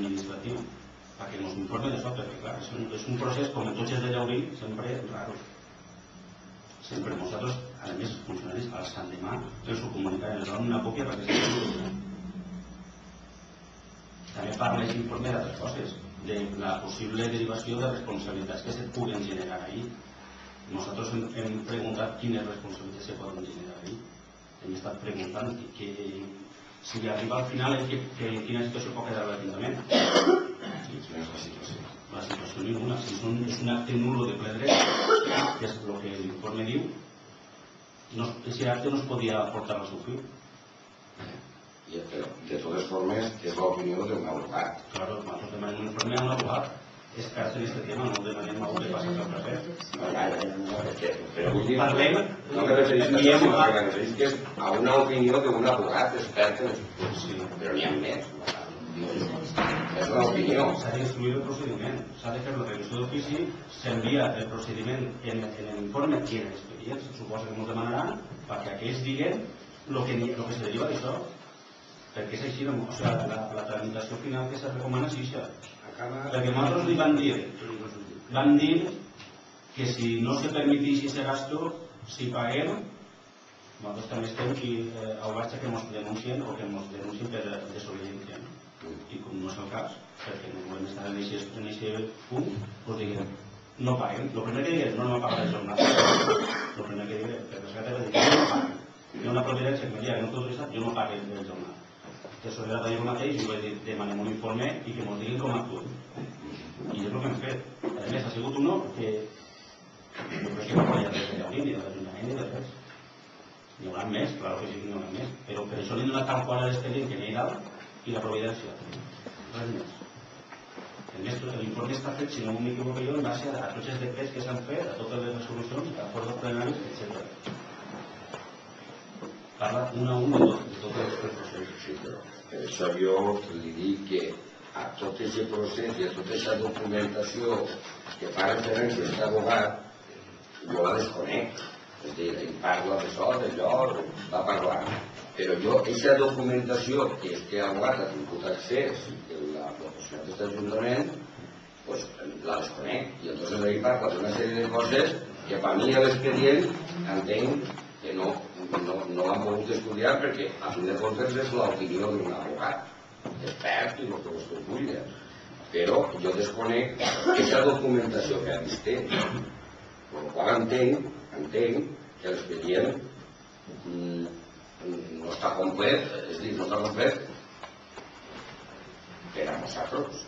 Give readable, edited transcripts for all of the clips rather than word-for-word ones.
administratiu perquè ens informen d'això, perquè clar, és un procés, com en tots els de Llaurí, sempre raro. Sempre nosaltres, a més, els funcionaris, al Sant Demà, els ho comunicarem, els donen una còpia perquè s'hi també parla i informe d'altres coses, de la possible derivació de responsabilitats que se puguen generar ahí. Nosaltres hem preguntat quines responsabilitats se poden generar ahí. Hem estat preguntant si arriba al final en quina situació pot quedar l'Ajuntament. La situació ninguna. Si és un acte nulo de ple dret, que és el que l'informe diu, aquest acte no es podia portar al seu fill. Però, de totes formes, és l'opinió d'un abogat. Claro, nosaltres demanem un informe a un abogat expert en aquest tema, no demanem a un que passi pel cafè. Però vull dir, no me referís a això, sinó que me referís a una opinió d'un abogat expert en això. Però n'hi ha més. És una opinió. S'ha d'instruir el procediment, s'ha de fer la revisió d'ofici, s'envia el procediment en l'informe i en l'expedient, se suposa que ens demanaran, perquè aquells diguen el que se deriva d'això. Perquè és així, la tramitació final que se recomana és això. Perquè nosaltres li van dir que si no se permetís aquest gasto, si paguem, nosaltres també estem aquí a Obatxa que ens denuncien o que ens denuncien per desobediència. I com no és el cas, perquè no volem estar en aquest punt, doncs diguem, no paguem. El primer que diguem, no pagar les jornades. El primer que diguem, per desgràcia, és dir, no paguem. Hi ha una providència que em diria que no tot això, jo no paguem les jornades. Que això era dir el mateix i vaig dir, demanem un informe i que ens diguin com actuen. I és el que hem fet. A més, ha sigut un no que jo crec que no hi ha res de Llaurí, ni de l'Ajuntament, ni de res. N'hi haurà més, clar que sí que n'hi haurà més, però per això li hem donat tal qual a l'expedient que n'hi ha dalt i la providència. Res més. A més, l'informe està fet, si no m'equivoco jo, en base a tots els decrets que s'han fet, a totes les resolucions, a acords plenaris, etc. Parla un a un de tots els processos. Sí, però per això jo li dic que a tot aquest procés i a tota aquesta documentació que fa referència a aquest abogat, jo la desconec. És a dir, ell parla d'això, d'allò, va parlar. Però jo, aquesta documentació que este abogat ha tingut accés de la professional d'aquest Ajuntament, doncs la desconec. I entonces ell parla d'una sèrie de coses que per mi a l'expedient entenc que no l'han pogut estudiar perquè a fin de comptes és l'opinió d'un abogat expert i el que vostè vulgui, però jo desconec aquesta documentació que ha vist per la qual entenc que l'expedient no està complet, és a dir, no està complet per a nosaltres.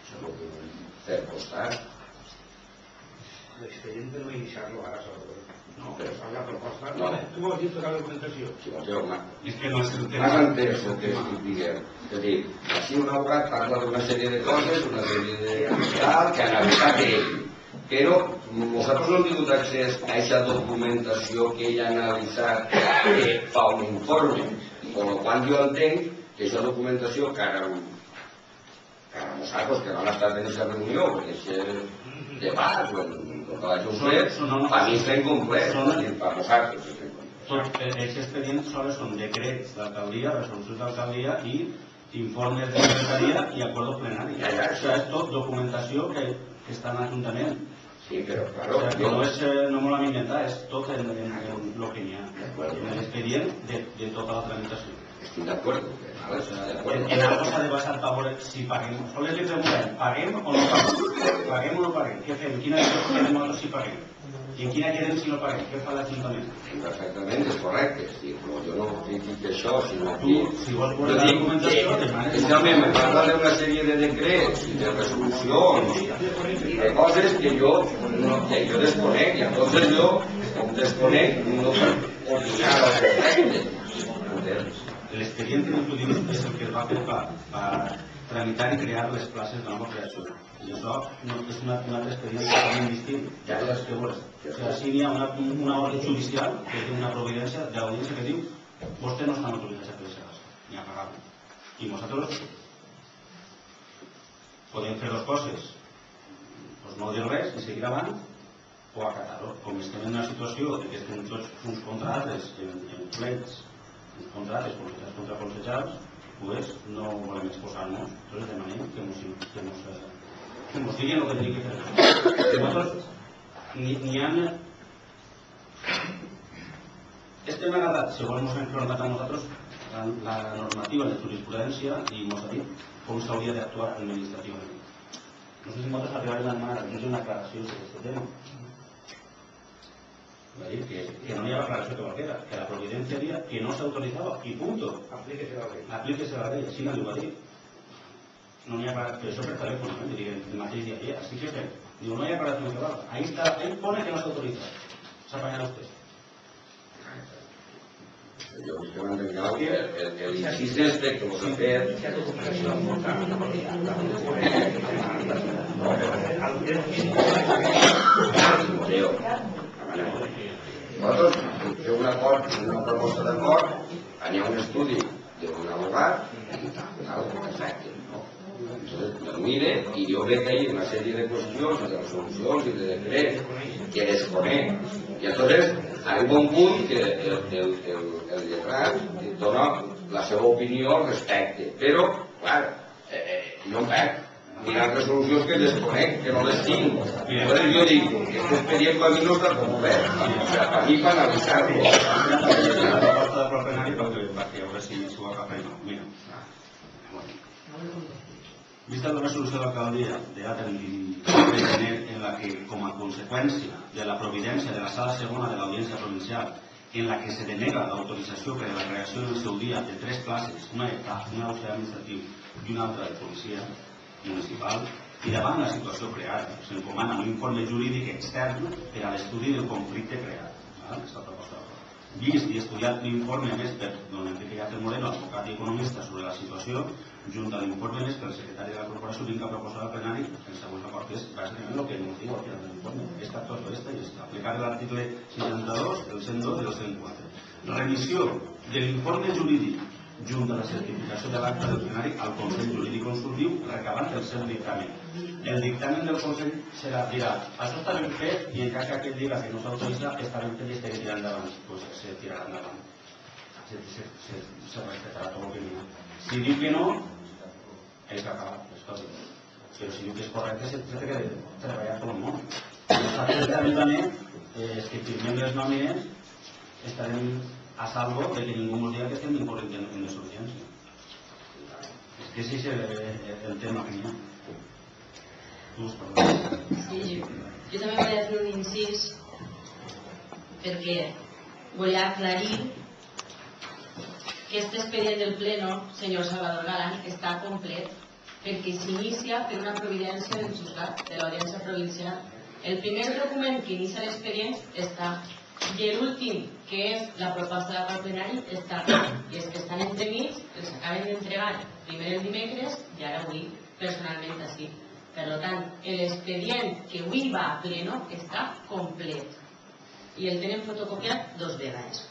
Això és el que vull fer constar. L'expedient per no iniciar-lo ara, sobretot. No, però la proposta. No. Tu vols dir tota la documentació? Si vols dir, home, És que no és el has entès el que estic dient. És a dir, així un abogat parla d'una sèrie de coses, una sèrie de tal, que han analitzat ell. Però nosaltres no hem tingut accés a aquesta documentació que ell ha analitzat que fa un informe. Per la qual jo entenc que aquesta documentació que ara nosaltres que no han estat en aquesta reunió, en aquest debat, o en el que l'hagi fet, per mi està incomplet, per nosaltres. Tots els expedients sols són decrets d'alcaldia, resolucions d'alcaldia i informes de secretaria i acordos plenaris. Això és tot documentació que està en l'Ajuntament. Sí, però, claro, no m'ho l'hem inventat, és tot en el que n'hi ha, en l'expedient de tota la tramitació. Estic d'acord. En algo s'ha de basar per veure si paguem. Sols li preguntem, paguem o no paguem? Paguem o no paguem? Què fem? Quina decisió fem nosaltres si paguem? I en quina quedem si no paguem? Què fa l'Ajuntament? Perfectament, és correcte. Sí, però jo no dic això, sinó que... Si vols veure la documentació, demanes... És que a mi me parla d'una sèrie de decrets i de resolucions i de coses que jo desconec, i entonces jo, com desconec, no puc opinar al respecte. Entens? L'expedient que incluïm és el que es va fer per tramitar i crear les places de nova creació. I això és un altre expedient totalment distint de totes les que veus. O sigui, així n'hi ha una ordre judicial que té una providència d'audiència que diu vostè no estan autoritzats a fer aquest gasto, ni a pagar-lo. I nosaltres podem fer dues coses, doncs no dir res i seguir avant o acatar-ho. Com estem en una situació que estem tots uns contra altres en plets, uns contra altres, consellers contra consellers, actués, no volem exposar-nos, entonces demanem que ens diguin el que tenim que fer. Nosaltres n'hi ha... Estem agarrats, segons ens hem preguntat a nosaltres, la normativa de jurisprudència i ens ha dit com s'hauria d'actuar administrativament. No sé si nosaltres arribarem a demanar una aclaració d'aquest tema. Va dir que no hi ha aclaració que valguera, que la providència dia que no s'autoritzava i punto. Aplíquese la ley. Aplíquese la ley, així no ho va dir. No n'hi ha aclaració, però això per telèfon, el mateix dia, així que fem. Diu, no hi ha aclaració que valga. Ahí está, ahí pone que no s'autoritza. S'apanyarà usted. Jo vull que m'entengueu l'incís este que us ha fet nosaltres fem un acord, una proposta d'acord, hi ha un estudi d'un abogat i perfecte, no? Entonces mire i jo veig que hi ha una sèrie de qüestions, de resolucions i de decrets que desconec i entonces arriba un punt que el lletrat dona la seva opinió al respecte, però clar, jo em veig mirant resolucions que desconec, que no les tinc. Llavors jo dic, aquest expedient per mi no està com obert, per mi per analitzar-lo. La proposta de plenari perquè a veure si ho agafa no. Mira, vista la resolució de l'alcaldia de data 23 de gener en la que, com a conseqüència de la providència de la sala segona de l'Audiència Provincial, en la que se denega l'autorització per a la creació en el seu dia de 3 places, una de CAF, una d'auxiliar administratiu i una altra de policia municipal, i davant la situació creada, s'encomana un informe jurídic extern per a l'estudi del conflicte creat. Aquesta proposta. Vist i estudiat l'informe més per don Enrique Llàcer Moreno, advocat i economista, sobre la situació, junt a l'informe més per el secretari de la corporació, vinc a proposar al plenari el següent acord, que és bàsicament el que ens diu al final de l'informe. Esta actuació és aplicar l'article 62, el 102 i el 104. Remissió de l'informe jurídic junt a la certificació de l'acte del plenari al Consell Jurídic Consultiu recabant el seu dictamen. El dictamen del Consell dirà, això està ben fet i en cas que aquest diga que no s'autoritza està ben fet i estarà tirant endavant. Doncs se tirarà endavant. Se respetarà tot el que diu. Si diu que no, és que acaba les coses. Però si diu que és correcte, se té que treballar tot el món. Nosaltres també, si firmem les nòmines, estarem a salvo de que ningú ens diga que estem incorrent en desobediència. És que sí és el tema que hi ha. Sí, jo també volia fer un incís perquè volia aclarir que este expedient del Pleno, senyor Salvador Galán, està complet perquè s'inicia per una providència del juzgat de l'Audiència Provincial. El primer document que inicia l'expedient està i l'últim, que és la proposta d'acord plenari, està. I els que estan entremig els acaben d'entregar primer el dimecres i ara avui personalment així. Per tant, l'expedient que avui va a pleno està complet i el tenen fotocopiat 2 vegades.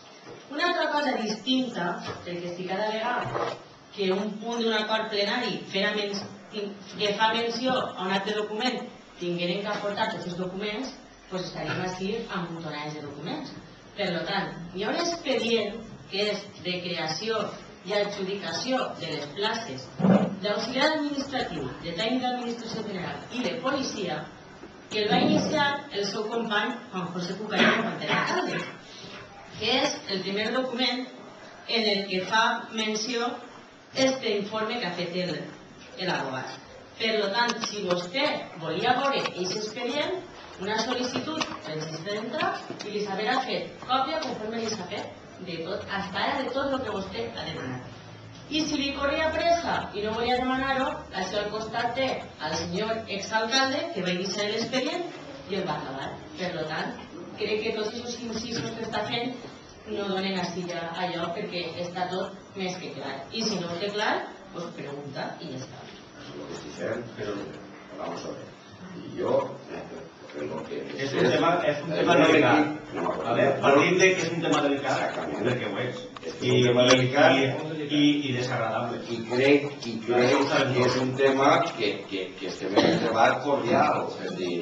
Una altra cosa distinta, perquè si cada vegada que un punt d'un acord plenari que fa menció a un altre document tingueren que aportar tots els documents, doncs estaríem així amb botonades de documents. Per tant, hi ha un expedient que és de creació i adjudicació de les places d'auxiliar administratiu, de tècnic d'administració general i de policia, que el va iniciar el seu company Juan José Cucarello quan era alcalde, que és el primer document en el que fa menció este informe que ha fet l'abogat. Per tant, si vostè volia veure aquest expedient, una sol·licitud per registre d'entrar i li s'haurà fet còpia conforme li s'ha fet de tot, hasta ara de tot el que vostè ha demanat. I si li corria pressa i no volia demanar-ho, això al costat té al senyor exalcalde que va iniciar l'expedient i el va acabar. Per tant, crec que tots aquests incisos que està fent no donen així ja allò perquè està tot més que clar. I si no té clar, doncs pregunta i ja està. Eso es lo que estoy diciendo, pero vamos a ver. Y yo... És un tema delicat. Partim que és un tema delicat, perquè ho és. I desagradable. I crec que és un tema que estem en un debat cordial. És a dir,